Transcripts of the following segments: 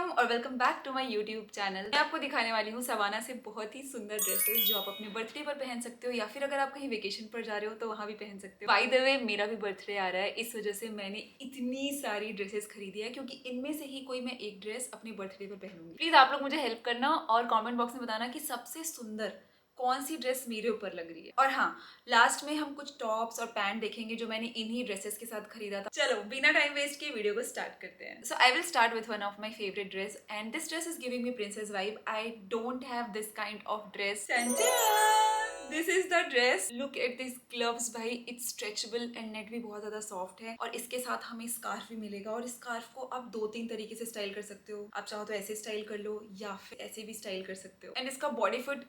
और welcome back to my YouTube channel. मैं आपको दिखाने वाली हूँ सवाना से बहुत ही सुंदर ड्रेसेस जो आप अपने बर्थडे पर पहन सकते हो या फिर अगर आप कहीं वेकेशन पर जा रहे हो तो वहाँ भी पहन सकते हो। बाय द वे मेरा भी बर्थडे आ रहा है, इस वजह से मैंने इतनी सारी ड्रेसेस खरीदी है क्योंकि इनमें से ही कोई मैं एक ड्रेस अपने बर्थडे पर पहनूंगी। प्लीज आप लोग मुझे हेल्प करना और कॉमेंट बॉक्स में बताना कि सबसे सुंदर कौन सी ड्रेस मेरे ऊपर लग रही है। और हाँ, लास्ट में हम कुछ टॉप्स और पैंट देखेंगे जो मैंने इन्हीं ड्रेसेस के साथ खरीदा था। चलो बिना टाइम वेस्ट किए वीडियो को स्टार्ट करते हैं। So I will start with one of my favourite dress and this dress is giving me princess vibe. I don't have this kind of dress. This is the dress. Look at this gloves भाई, it's stretchable and net भी बहुत ज्यादा soft है और इसके साथ हमें scarf भी मिलेगा और इस स्कार्फ को आप 2-3 तरीके से स्टाइल कर सकते हो। आप चाहो तो ऐसे स्टाइल कर लो या फिर ऐसे भी स्टाइल कर सकते हो। एंड इसका बॉडी फिट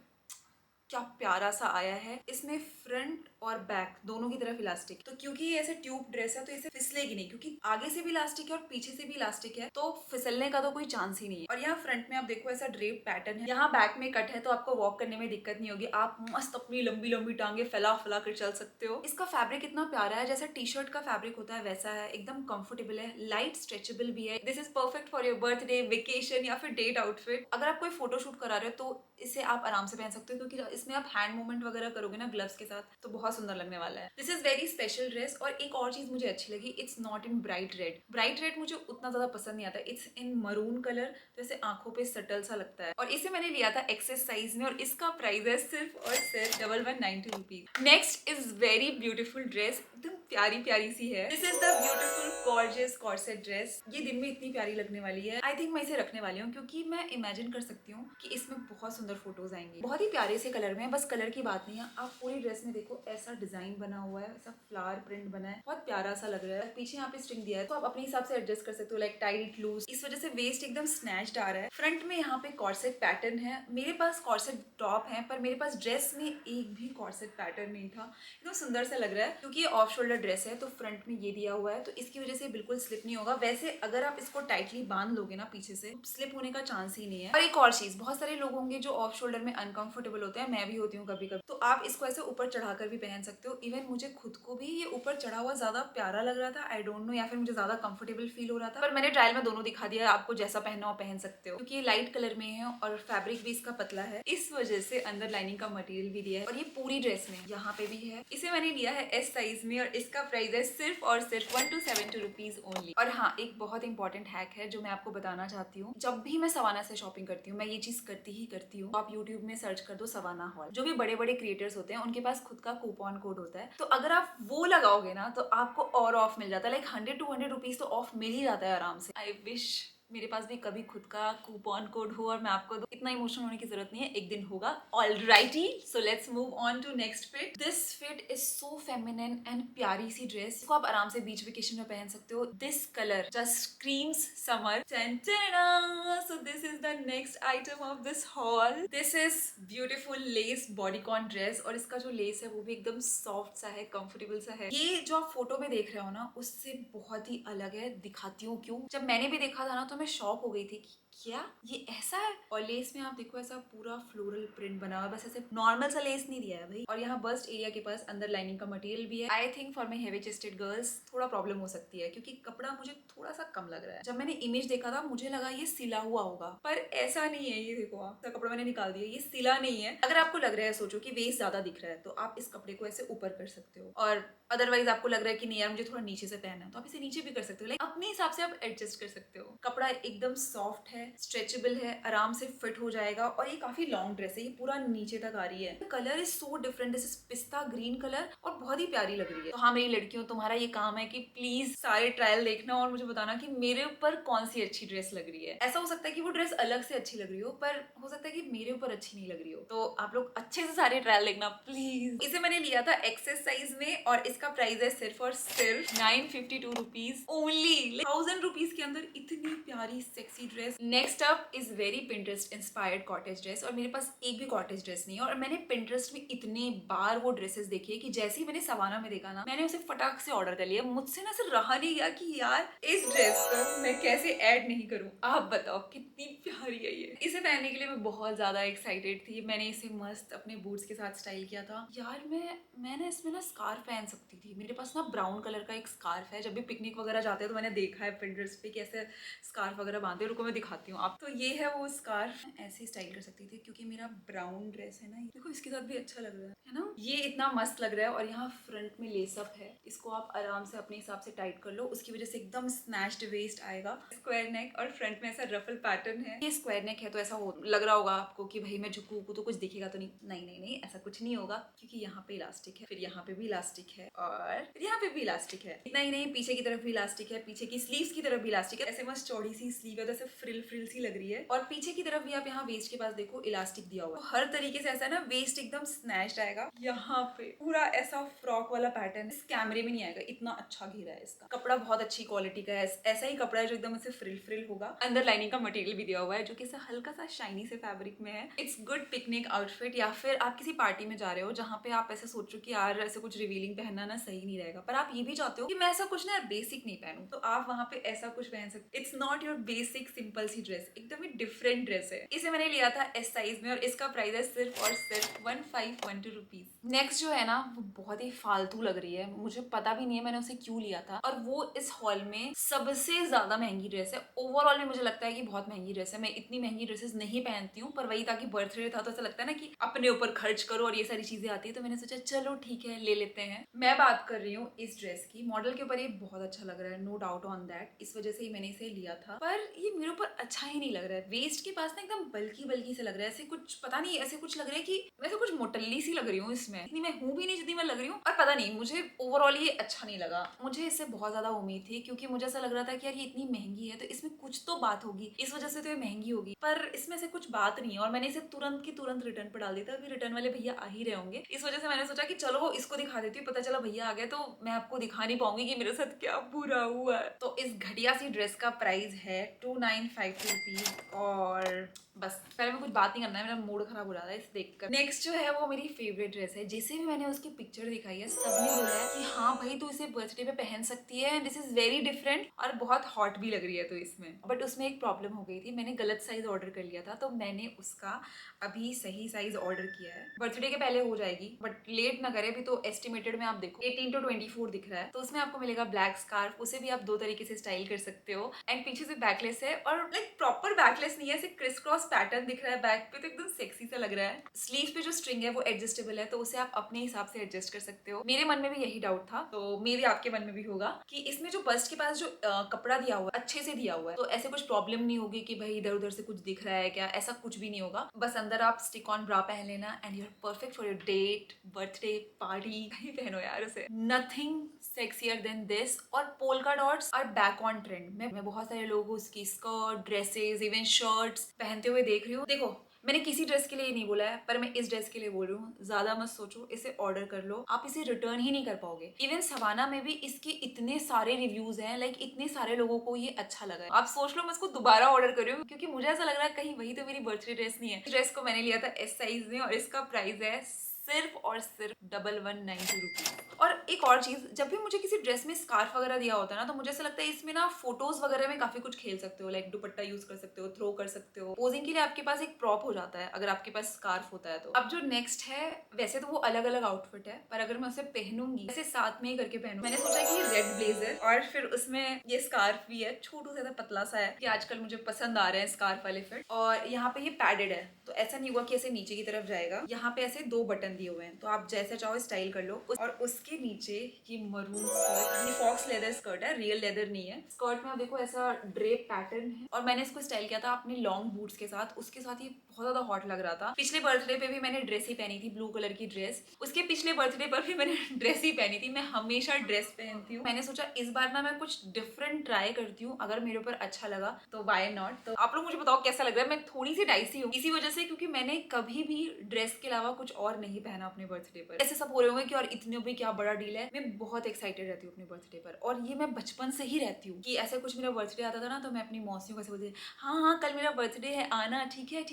क्या प्यारा सा आया है। इसमें फ्रंट और बैक दोनों की तरफ इलास्टिक, तो क्योंकि ये ऐसे ट्यूब ड्रेस है तो इसे फिसलेगी नहीं क्योंकि आगे से भी इलास्टिक है और पीछे से भी इलास्टिक है, तो फिसलने का तो कोई चांस ही नहीं है। और यहाँ फ्रंट में आप देखो ऐसा ड्रेप पैटर्न है, यहाँ बैक में कट है तो आपको वॉक करने में दिक्कत नहीं होगी। आप मस्त अपनी लंबी लंबी टांगे फैला फैला कर चल सकते हो। इसका फैब्रिक इतना प्यारा है, जैसा टी शर्ट का फैब्रिक होता है वैसा है, एकदम कंफर्टेबल है, लाइट स्ट्रेचेबल भी है। This is perfect for your birthday, vacation या फिर डेट आउटफिट। अगर आप कोई फोटोशूट करा रहे हो तो इसे आप आराम से पहन सकते हो क्योंकि इसमें आप हैंड मूवमेंट वगैरह करोगे ना ग्लव्स के साथ तो बहुत सुंदर लगने वाला है। This is very special dress. और एक और चीज मुझे अच्छी लगी, it's not in bright red. Bright red मुझे उतना ज्यादा पसंद नहीं आता, इट्स इन मरून कलर, तो इसे आंखों पे सटल सा लगता है। और इसे मैंने लिया था एक्सेस साइज में और इसका प्राइस है सिर्फ और सिर्फ 1190 rupees. Next is very beautiful dress, एकदम प्यारी प्यारी सी है। This is the beautiful gorgeous corset dress. ये दिन में इतनी प्यारी लगने वाली है। आई थिंक मैं इसे रखने वाली हूँ क्योंकि मैं इमेजिन कर सकती हूँ कि इसमें बहुत सुंदर फोटोज आएंगी। बहुत ही प्यारे से कलर में, बस कलर की बात नहीं है। आप पूरी ड्रेस में देखो ऐसा डिजाइन बना हुआ है, ऐसा फ्लावर प्रिंट बना है, बहुत प्यारा सा लग रहा है। पीछे यहाँ पे स्ट्रिंग दिया है तो आप अपने हिसाब से एडजस्ट कर सकते हो, लाइक टाइट लूज। इस वजह से वेस्ट एकदम स्नैच्ड आ रहा है। फ्रंट में यहाँ पे कॉर्सेट पैटर्न है। मेरे पास कॉर्सेट टॉप है पर मेरे पास ड्रेस में एक भी कॉर्सेट पैटर्न नहीं था। एकदम सुंदर सा लग रहा है क्योंकि ये ऑफ शोल्डर ड्रेस है तो फ्रंट में ये दिया हुआ है तो इसकी वजह से बिल्कुल स्लिप नहीं होगा। वैसे अगर आप इसको टाइटली बांध लोगे ना पीछे से, स्लिप होने का चांस ही नहीं है। और एक और चीज, बहुत सारे लोग होंगे जो ऑफ शोल्डर में अनकंफर्टेबल होते हैं, मैं भी होती हूँ कभी कभी, तो आप इसको ऐसे ऊपर चढ़ाकर भी पहन सकते हो। इवन मुझे खुद को भी ये ऊपर चढ़ा हुआ ज्यादा प्यारा लग रहा था, आई डोंट नो, या फिर मुझे ज्यादा कंफर्टेबल फील हो रहा था, पर मैंने ट्रायल में दोनों दिखा दिया। आपको जैसा पहनना हो पहन सकते हो क्योंकि ये लाइट कलर में है और फैब्रिक भी इसका पतला है, इस वजह से अंदर लाइनिंग का मटेरियल भी दिया है। और ये पूरी ड्रेस में यहाँ पे भी है। इसे मैंने लिया है एस साइज में और इसका प्राइस है सिर्फ और सिर्फ 1272 रुपीज ओनली। और हाँ, एक बहुत इंपॉर्टेंट हैक है जो मैं आपको बताना चाहती हूँ। जब भी मैं सवाना से शॉपिंग करती हूँ, मैं ये चीज करती ही करती हूँ। आप यूट्यूब में सर्च कर दो सवाना हॉल। जो भी बड़े बड़े क्रिएटर्स होते हैं उनके पास खुद का कूपन कोड होता है, तो अगर आप वो लगाओगे ना तो आपको और ऑफ मिल जाता है, लाइक 100-200 रुपीज तो ऑफ मिल ही जाता है आराम से। आई विश मेरे पास भी कभी खुद का कूपन कोड हो और मैं आपको दूं। इतना इमोशनल होने की जरूरत नहीं है, एक दिन होगा। Alrighty, so let's move on to next fit. This fit is so feminine and प्यारी सी ड्रेस। इसको आप आराम से बीच वेकेशन में पहन सकते हो। This colour just screams summer. So this is the next item of this hall. This is beautiful less bodycon dress और इसका जो लेस है वो भी एकदम सॉफ्ट सा है, कंफर्टेबल सा है। ये जो आप फोटो में देख रहे हो ना उससे बहुत ही अलग है। दिखाती हूँ क्यों। जब मैंने भी देखा था ना तो मैं शॉक हो गई थी कि क्या ये ऐसा है। और लेस में आप देखो ऐसा पूरा फ्लोरल प्रिंट बना हुआ है, बस ऐसे नॉर्मल सा लेस नहीं दिया है भाई। और यहाँ बस्ट एरिया के पास अंदर लाइनिंग का मटेरियल भी है। I think for my heavy chested girls थोड़ा प्रॉब्लम हो सकती है क्योंकि कपड़ा मुझे थोड़ा सा कम लग रहा है। जब मैंने इमेज देखा था मुझे लगा ये सिला हुआ होगा, पर ऐसा नहीं है। ये देखो आप, कपड़ा मैंने निकाल दिया, ये सिला नहीं है। अगर आपको लग रहा है, सोचो कि वेस्ट ज्यादा दिख रहा है, तो आप इस कपड़े को ऐसे ऊपर कर सकते हो। और अदरवाइज आपको लग रहा है कि नहीं यार मुझे थोड़ा नीचे से पहनना है, तो आप इसे नीचे भी कर सकते हो। लाइक अपने हिसाब से आप एडजस्ट कर सकते हो। कपड़ा एकदम सॉफ्ट है, स्ट्रेचेबल है, आराम से फिट हो जाएगा। और ये काफी लॉन्ग ड्रेस है, ये पूरा नीचे तक आ रही है। Colour is so different, this is पिस्ता ग्रीन कलर और बहुत ही प्यारी लग रही है। तो हाँ मेरी लड़कियों, तुम्हारा ये काम है कि प्लीज सारे ट्रायल देखना और मुझे बताना कि मेरे ऊपर कौन सी अच्छी ड्रेस लग रही है। ऐसा हो सकता है कि वो ड्रेस अलग से अच्छी लग रही हो, पर हो सकता है कि मेरे ऊपर अच्छी नहीं लग रही हो। तो आप लोग अच्छे से सारे ट्रायल देखना प्लीज। इसे मैंने लिया था एक्सेस साइज में और इसका प्राइस है सिर्फ और सिर्फ 952 रुपीज ओनली। 1000 रुपीज के अंदर इतनी प्यारी sexy dress. Next up is very Pinterest inspired cottage dress. और मेरे पास एक भी कॉटेज ड्रेस नहीं है और मैंने पिंटरेस्ट में इतने बार वो ड्रेसेस देखी है कि जैसे ही मैंने सवाना में देखा ना, मैंने उसे फटाक से ऑर्डर कर लिया। मुझसे ना सिर्फ रहा नहीं गया कि यार इस ड्रेस को मैं कैसे ऐड नहीं करूं। आप बताओ कितनी प्यारी है ये। इसे पहनने के लिए मैं बहुत ज्यादा एक्साइटेड थी। मैंने इसे मस्त अपने बूट्स के साथ स्टाइल किया था। यार मैंने इसमें ना स्कार्फ पहन सकती थी। मेरे पास ना ब्राउन कलर का एक स्कार्फ है, जब भी पिकनिक वगैरह जाते हैं तो मैंने देखा है पिंटरेस्ट पे कि ऐसे स्कार्फ स्कार्फ वगैरह बांधे, रुको मैं दिखाती हूँ आप। तो ये है वो स्कार्फ, ऐसे स्टाइल कर सकती थी क्योंकि मेरा ब्राउन ड्रेस है ना, देखो इसके साथ भी अच्छा लग रहा है ना, ये इतना मस्त लग रहा है। और यहाँ फ्रंट में लेसअप है, इसको आप आराम से अपने हिसाब से टाइट कर लो, उसकी वजह से एकदम स्नैच्ड वेस्ट आएगा। स्क्वायर नेक और फ्रंट में ऐसा रफल पैटर्न है। ये स्क्वायर नेक है तो ऐसा लग रहा होगा आपको कि भाई मैं झुकू तो कुछ दिखेगा तो नहीं, नहीं नहीं नहीं, ऐसा कुछ नहीं होगा क्योंकि यहाँ पे इलास्टिक है, फिर यहाँ पे भी इलास्टिक है और फिर यहाँ पे भी इलास्टिक है। इतना ही नहीं, पीछे की तरफ भी इलास्टिक है, पीछे की स्लीव्स की तरफ भी इलास्टिक है। ऐसे मस्त चौड़ी सी स्लीव है तो ऐसे फ्रिल फ्रिल सी लग रही है। और पीछे की तरफ भी आप यहाँ वेस्ट के पास देखो इलास्टिक दिया हुआ है, तो हर तरीके से ऐसा है ना, वेस्ट एकदम स्नैच्ड आएगा। यहाँ पे पूरा ऐसा फ्रॉक वाला पैटर्न इस कैमरे में नहीं आएगा, इतना अच्छा घेरा है इसका। कपड़ा बहुत अच्छी क्वालिटी का है, ऐसा ही कपड़ा है जो एकदम ऐसे फ्रिल फ्रिल होगा। अंदर लाइनिंग का मटेरियल भी दिया हुआ है जो कि हल्का सा शाइनी से फैब्रिक में है। इट्स गुड पिकनिक आउटफिट, या फिर आप किसी पार्टी में जा रहे हो जहाँ पे आप ऐसे सोचो कि यार ऐसे कुछ रिवीलिंग पहनना ना सही नहीं रहेगा, पर आप ये भी चाहते हो कि मैं ऐसा कुछ ना बेसिक नहीं पहनूं, तो आप वहाँ पे ऐसा कुछ पहन सकते। It's not your basic simple see dress, एकदम ही डिफरेंट ड्रेस है। इसे मैंने लिया था एस साइज में और इसका प्राइस है सिर्फ और सिर्फ 1512 रुपीज। नेक्स्ट जो है ना वो बहुत ही फालतू लग रही है, मुझे पता भी नहीं है मैंने उसे क्यों लिया था, और वो इस हॉल में सबसे ज्यादा महंगी ड्रेस है। ओवरऑल में मुझे लगता है कि बहुत महंगी ड्रेस है, मैं इतनी महंगी ड्रेसेस नहीं पहनती हूँ, पर वही ताकि बर्थडे था तो ऐसा लगता है ना कि अपने ऊपर खर्च करो और ये सारी चीजें आती है, तो मैंने सोचा चलो ठीक है ले लेते हैं। मैं बात कर रही हूँ इस ड्रेस की, मॉडल के ऊपर ये बहुत अच्छा लग रहा है, नो डाउट ऑन दैट, इस वजह से ही मैंने इसे लिया था, पर ये मेरे ऊपर अच्छा ही नहीं लग रहा है। वेस्ट के पास ना एकदम बल्कि बल्कि से लग रहा है, ऐसे कुछ पता नहीं, ऐसे कुछ लग रहा है कि मैं तो कुछ मोटल्ली सी लग रही हूँ इसमें, इतनी मैं हूँ भी नहीं जितनी मैं लग रही हूँ। और पता नहीं, मुझे ओवरऑल ये अच्छा नहीं लगा। मुझे इससे बहुत ज्यादा उम्मीद थी क्योंकि मुझे ऐसा लग रहा था कि यार ये इतनी महंगी है तो इसमें कुछ तो बात होगी, इस वजह से तो ये महंगी होगी, पर इसमें से कुछ बात नहीं है। और मैंने इसे तुरंत की तुरंत रिटर्न पर डाल दिया था, अभी रिटर्न वाले भैया आ ही रहे होंगे, इस वजह से मैंने सोचा कि चलो इसको दिखा देती हूँ, पता चला भैया आ गए तो मैं आपको दिखा नहीं पाऊंगी कि मेरे साथ क्या बुरा हुआ है। तो इस घटिया सी ड्रेस का प्राइस है 2952 रुपीज। और बस पहले मैं कुछ बात नहीं करना है, मेरा मूड खराब हो रहा है इसे देखकर। नेक्स्ट जो है वो मेरी फेवरेट ड्रेस है, जिसे भी मैंने उसकी पिक्चर दिखाई है सबने बोला है कि हाँ भाई तू इसे बर्थडे पे पहन सकती है, दिस इज वेरी डिफरेंट और बहुत हॉट भी लग रही है तो इसमें। बट उसमें एक प्रॉब्लम हो गई थी, मैंने गलत साइज ऑर्डर कर लिया था, तो मैंने उसका अभी सही साइज ऑर्डर किया है। बर्थडे के पहले हो जाएगी बट लेट ना करे, अभी तो एस्टिमेटेड में आप देखो 18 to 24 दिख रहा है, तो उसमें आपको मिलेगा ब्लैक स्कार्फ, उसे भी आप दो तरीके से स्टाइल कर सकते हो। एंड पीछे से बैकलेस है, और लाइक प्रॉपर बैकलेस नहीं है, ऐसे क्रिस क्रॉस पैटर्न दिख रहा है बैक पे, तो एकदम सेक्सी सा लग रहा है। स्लीव पे जो स्ट्रिंग है वो एडजस्टेबल है, तो उसे आप अपने हिसाब से एडजस्ट कर सकते हो। मेरे मन में भी यही डाउट था, तो मेरे आपके मन में भी होगा कि इसमें जो बस्ट के पास जो कपड़ा दिया हुआ है अच्छे से दिया हुआ है, तो ऐसे कुछ प्रॉब्लम नहीं होगी कि भाई इधर उधर से कुछ दिख रहा है क्या, ऐसा कुछ भी नहीं होगा। बस अंदर आप स्टिक ऑन ब्रा पहन लेना and you are perfect for your date, birthday party, कहीं पहनो यार उसे। Nothing sexier than this. और polka dots are back on trend. मैं बहुत सारे लोगों उसकी स्कर्ट, ड्रेसेस, इवन शर्ट्स पहनते हुए देख रही हूँ। देखो मैंने किसी ड्रेस के लिए नहीं बोला है, पर मैं इस ड्रेस के लिए बोल रही हूँ, ज्यादा मत सोचो, इसे ऑर्डर कर लो, आप इसे रिटर्न ही नहीं कर पाओगे। इवन सवाना में भी इसके इतने सारे रिव्यूज हैं, लाइक इतने सारे लोगों को ये अच्छा लगा है। आप सोच लो मैं इसको दोबारा ऑर्डर कर रही हूँ क्योंकि मुझे ऐसा लग रहा है कहीं वही तो मेरी बर्थडे ड्रेस नहीं है। इस ड्रेस को मैंने लिया था एस साइज में और इसका प्राइस है सिर्फ और सिर्फ 1192 रुपीज। और एक और चीज, जब भी मुझे किसी ड्रेस में स्कार्फ वगैरह दिया होता है ना, तो मुझे ऐसा लगता है इसमें ना फोटोज वगैरह में काफी कुछ खेल सकते हो, लाइक दुपट्टा यूज कर सकते हो, थ्रो कर सकते हो, पोजिंग के लिए आपके पास एक प्रॉप हो जाता है अगर आपके पास स्कार्फ होता है तो। अब जो नेक्स्ट है, वैसे तो वो अलग अलग आउटफिट है, पर अगर मैं उसे पहनूंगी ऐसे साथ में ही करके पहनूं, मैंने सोचा कि रेड ब्लेजर और फिर उसमें ये स्कार्फ भी है, छोटू सा पतला सा है, कि आजकल मुझे पसंद आ रहे हैं स्कार्फ वाले फिट। और यहाँ पे ये पैडेड है, तो ऐसा नहीं हुआ कि ऐसे नीचे की तरफ जाएगा, यहाँ पे ऐसे 2 बटन दिए हुए हैं, तो आप जैसे चाहो स्टाइल कर लो। और उसके नीचे ये मरून स्कर्ट, ये फॉक्स लेदर स्कर्ट है, रियल लेदर नहीं है। स्कर्ट में आप देखो ऐसा ड्रेप पैटर्न है, और मैंने इसको स्टाइल किया था अपने लॉन्ग बूट्स के साथ, उसके साथ ये बहुत ज्यादा हॉट लग रहा था। पिछले बर्थडे पे भी मैंने ड्रेस ही पहनी थी, ब्लू कलर की ड्रेस, उसके पिछले बर्थडे पर भी मैंने ड्रेस ही पहनी थी। मैं हमेशा ड्रेस पहनती हूँ, मैंने सोचा इस बार ना मैं कुछ डिफरेंट ट्राई करती हूँ, अगर मेरे ऊपर अच्छा लगा तो वाई नॉट। तो आप लोग मुझे बताओ कैसा लग रहा है। मैं थोड़ी सी डाइसी हूँ इसी वजह से, क्योंकि मैंने कभी भी ड्रेस के अलावा कुछ और नहीं पहना अपने बर्थडे पर। ऐसे सब हो रहे होंगे कि और इतने भी क्या बड़ा डील है। मैं बहुत एक्साइटेड रहती हूँ अपने बर्थडे पर, और ये मैं बचपन से ही रहती हूँ कि ऐसे कुछ मेरा बर्थडे आता था ना, तो मैं अपनी मौसियों को ऐसे बोलती हाँ हाँ कल मेरा बर्थडे है, आना, ठीक है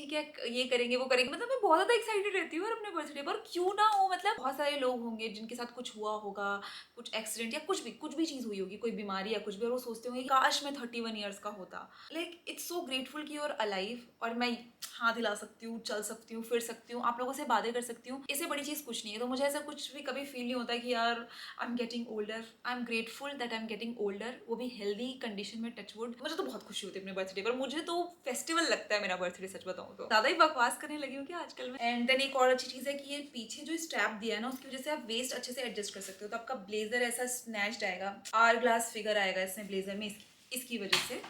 ये करेंगे वो करेंगे। मतलब मैं बहुत ज्यादा एक्साइटेड रहती हूँ अपने बर्थडे पर, क्यों ना हो। मतलब बहुत सारे लोग होंगे जिनके साथ कुछ हुआ होगा, कुछ एक्सीडेंट या कुछ भी चीज हुई होगी, कोई बीमारी या कुछ भी, और वो सोचते होंगे काश मैं 31 ईयर्स का होता। लाइक इट्स सो ग्रेटफुल कि यू आर अलाइव, और मैं हाथ हिला सकती हूँ, चल सकती हूँ, फिर सकती हूँ, आप लोगों से बातें कर सकती हूँ। इससे बड़ी चीज कुछ नहीं है। तो मुझे ऐसा कुछ भी कभी फील नहीं होता कि यार I am getting older, I am grateful that I am getting older, वो भी हेल्दी कंडीशन में, टच वुड। मुझे तो बहुत खुशी होती है अपने बर्थडे पर, मुझे तो फेस्टिवल लगता है मेरा बर्थडे, सच बताऊं तो। ज्यादा ही बकवास करने लगी हूँ क्या आजकल में। एंड देन एक और अच्छी चीज है कि ये पीछे जो स्ट्रैप दिया है ना, उसकी वजह से आप वेस्ट अच्छे से एडजस्ट कर सकते हो। तो आपका ब्लेजर ऐसा स्नैच्ड आएगा, आर ग्लास फिगर आएगा इसमें ब्लेजर में, इसकी वजह से।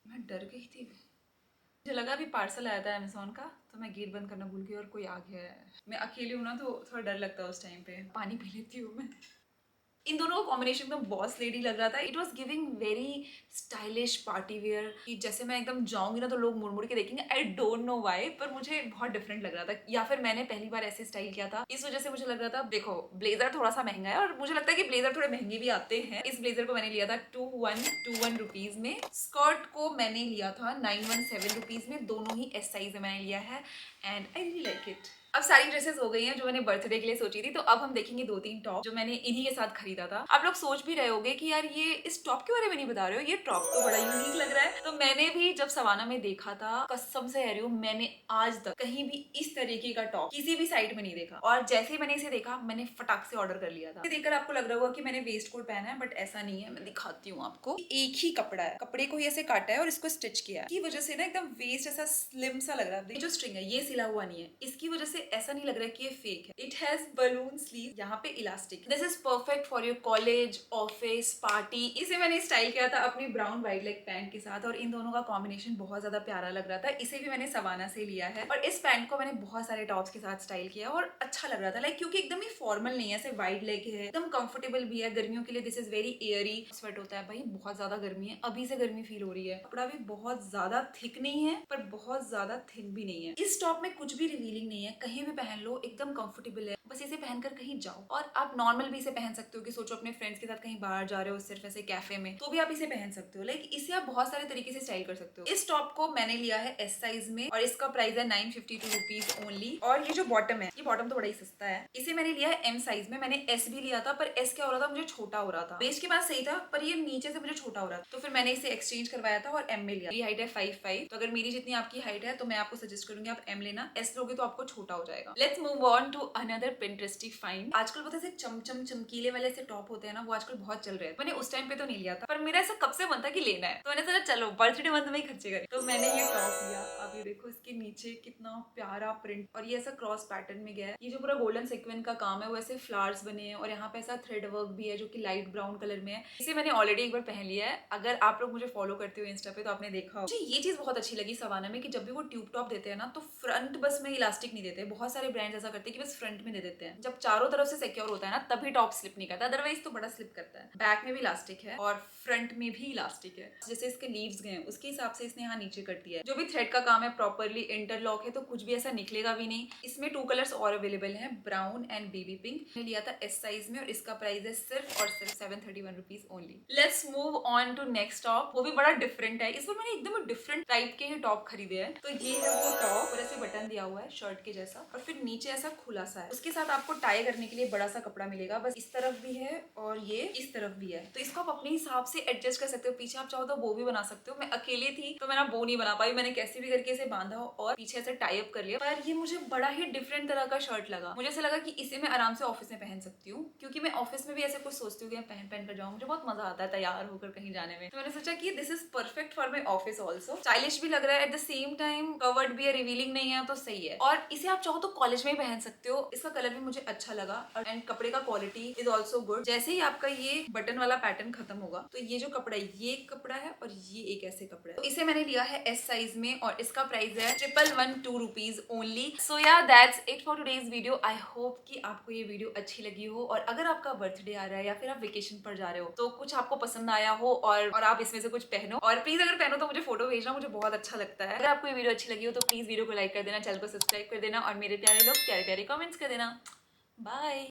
मैं डर गई थी, मुझे लगा अभी पार्सल आया था अमेजोन का, तो मैं गेट बंद करना भूल गई और कोई आ गया है। मैं अकेली हूँ ना, तो थोड़ा डर लगता है उस टाइम पे। पानी पी लेती हूँ मैं। इन दोनों का कॉम्बिनेशन एकदम बॉस लेडी लग रहा था। It was giving very stylish party wear, कि जैसे मैं एकदम जाऊंगी ना तो लोग मुड़ मुड़ के देखेंगे। आई डोंट नो वाई, पर मुझे बहुत डिफरेंट लग रहा था, या फिर मैंने पहली बार ऐसे स्टाइल किया था, इस वजह से मुझे लग रहा था। देखो ब्लेजर थोड़ा सा महंगा है और मुझे लगता है कि ब्लेजर थोड़े महंगे भी आते हैं। इस ब्लेजर को मैंने लिया था 2121 रुपीज में। स्कर्ट को मैंने लिया था 917 रुपीज में। दोनों ही एस साइज में मैंने लिया है and I really like it. अब सारी ड्रेसेस हो गई हैं जो मैंने बर्थडे के लिए सोची थी, तो अब हम देखेंगे 2-3 टॉप जो मैंने इन्हीं के साथ खरीदा था। आप लोग सोच भी रहे होंगे कि यार ये इस टॉप के बारे में नहीं बता रहे हो, ये टॉप तो बड़ा यूनिक लग रहा है। तो मैंने भी जब सवाना में देखा था, कसम से कह रही हूँ, मैंने आज तक कहीं भी इस तरीके का टॉप किसी भी साइट में नहीं देखा। और जैसे ही मैंने इसे देखा, मैंने फटाक से ऑर्डर कर लिया था। इसे देखकर आपको लग रहा होगा कि मैंने वेस्ट कोट पहना है, बट ऐसा नहीं है। मैं दिखाती हूँ आपको। एक ही कपड़ा है, कपड़े को ही ऐसे काटा है और इसको स्टिच किया है, की वजह से ना एकदम वेस्ट ऐसा स्लिम सा लग रहा है। जो स्ट्रिंग है ये सिला हुआ नहीं है, इसकी वजह से ऐसा नहीं लग रहा है कि ये फेक है। इट हैज बलून स्लीव, यहाँ पे elastic. This is perfect for your college, office, party. इसे मैंने स्टाइल किया था अपनी ब्राउन वाइट लेग पैंट के साथ, और इन दोनों का कॉम्बिनेशन बहुत ज्यादा प्यारा लग रहा था। इसे भी मैंने सवाना से लिया है, और इस पैंट को मैंने बहुत सारे टॉप्स के साथ स्टाइल किया और अच्छा लग रहा था। लाइक क्योंकि एकदम ही फॉर्मल नहीं है, सिर्फ वाइड लेग है, एकदम कंफर्टेबल भी है। गर्मियों के लिए this is very Airy. Sweat होता है भाई, बहुत ज्यादा गर्मी है, अभी से गर्मी फील हो रही है। कपड़ा भी बहुत ज्यादा थिक नहीं है पर बहुत ज्यादा थिन भी नहीं है। इस टॉप में कुछ भी रिवीलिंग नहीं है, कहीं भी पहन लो एकदम कंफर्टेबल है। बस इसे पहनकर कहीं जाओ, और आप नॉर्मल भी इसे पहन सकते हो कि सोचो अपने फ्रेंड्स के साथ कहीं बाहर जा रहे हो, सिर्फ ऐसे कैफे में, तो भी आप इसे पहन सकते हो। लाइक इसे आप बहुत सारे तरीके से स्टाइल कर सकते हो। इस टॉप को मैंने लिया है एस साइज में, और इसका प्राइस है 952 रुपीज ओनली। और ये जो बॉटम है, ये बॉटम तो बड़ा ही सस्ता है। इसे मैंने लिया है एम साइज में। मैंने एस भी लिया था, पर एस क्या हो रहा था, मुझे छोटा हो रहा था। वेस्ट के बाद सही था, पर ये नीचे से मुझे छोटा हो रहा था, तो फिर मैंने इसे एक्सचेंज करवाया था और एम में लिया। मेरी हाइट है 5'5", तो अगर मेरी जितनी आपकी हाइट है तो मैं आपको सजेस्ट करूंगी आप एम लेना। एस लोगे तो आपको छोटा हो जाएगा। Let's move on to another pinteresty find. आजकल पता है चमचम चमकीले वाले से टॉप होते हैं ना, वो आजकल बहुत चल रहे हैं। मैंने उस टाइम पे तो नहीं लिया था, पर मेरा ऐसा कब से मन था कि लेना है, तो मैंने सोचा चलो बर्थडे मंथ में ही खर्चे करें, तो मैंने ये टॉप लिया। अब ये देखो इसके नीचे कितना प्यारा प्रिंट, और ये ऐसा क्रॉस पैटर्न में गया है। ये जो पूरा गोल्डन सीक्वेंस का काम है वो ऐसे फ्लावर्स बने हैं, और यहाँ पे ऐसा थ्रेड वर्क भी है जो कि लाइट ब्राउन कलर में है। इसे मैंने ऑलरेडी एक बार पहन लिया है। अगर आप लोग मुझे फॉलो करते हो इंस्टा पे तो आपने देखा। मुझे ये चीज बहुत अच्छी लगी सवाना में कि जब भी वो ट्यूब टॉप देते हैं ना, तो फ्रंट बस में इलास्टिक नहीं देते। बहुत सारे ब्रांड्स ऐसा करते हैं कि बस फ्रंट में दे देते हैं। जब चारों तरफ से सिक्योर होता है ना, तभी टॉप स्लिप नहीं करता, अदरवाइज तो बड़ा स्लिप करता है। बैक में भी इलास्टिक है और फ्रंट में भी इलास्टिक है। जैसे इसके लीव्स गए उसके हिसाब से इसने यहाँ नीचे कर दिया है। जो भी थ्रेड का काम है प्रॉपरली इंटरलॉक है, तो कुछ भी ऐसा निकलेगा भी नहीं। इसमें 2 कलर्स और अवेलेबल हैं, ब्राउन एंड बेबी पिंक। मैंने लिया था एस साइज में, और इसका प्राइस है सिर्फ और सिर्फ 731 rupees only. Let's move on to next top. वो भी बड़ा डिफरेंट है। इस बार मैंने एकदम डिफरेंट टाइप के ही टॉप खरीदे हैं। तो ये है वो टॉप, और ऐसे बटन दिया हुआ है शर्ट के जैसा, और फिर नीचे ऐसा खुला सा है। उसके साथ आपको टाई करने के लिए बड़ा सा कपड़ा मिलेगा, बस इस तरफ भी है और ये इस तरफ भी है। तो इसको आप अपने हिसाब से एडजस्ट कर सकते हो। पीछे आप चाहो तो बो भी बना सकते हो। मैं अकेले थी तो मैं बो नहीं बना पाई, मैंने कैसे भी करके इसे बांधा और पीछे से टाई अप कर लिया। पर ये मुझे बड़ा ही डिफरेंट तरह का शर्ट लगा। मुझे ऐसा लगा कि इसे मैं आराम से ऑफिस में पहन सकती हूँ, क्योंकि मैं ऑफिस में भी ऐसे कुछ सोचती हूँ कि मैं पहन कर जाऊँ। मुझे बहुत मजा आता है तैयार होकर कहीं जाने में। तो मैंने सोचा कि this is perfect for my office also. Stylish भी लग रहा है, at the same time covered भी है, रिवीलिंग नहीं है, तो सही है। और इसे आप चाहो तो कॉलेज में ही पहन सकते हो। इसका कलर भी मुझे अच्छा लगा, एंड कपड़े का क्वालिटी इज ऑल्सो गुड। जैसे ही आपका ये बटन वाला पैटर्न खत्म होगा, तो ये जो कपड़ा है ये एक कपड़ा है और ये एक ऐसे कपड़ा है। तो इसे मैंने लिया है एस साइज में, और इसका प्राइस है 112 rupees only. So yeah that's it for today's video. I hope कि आपको ये वीडियो अच्छी लगी हो, और अगर आपका बर्थडे आ रहा है या फिर आप वेकेशन पर जा रहे हो, तो कुछ आपको पसंद आया हो और आप इसमें से कुछ पहनो, और प्लीज अगर पहनो तो मुझे फोटो भेजना, मुझे बहुत अच्छा लगता है। अगर आपको ये वीडियो अच्छी लगी हो तो प्लीज वीडियो को लाइक कर देना, चैनल को सब्सक्राइब कर देना, और मेरे प्यारे लोग प्यारे प्यारे कमेंट्स कर देना। बाय।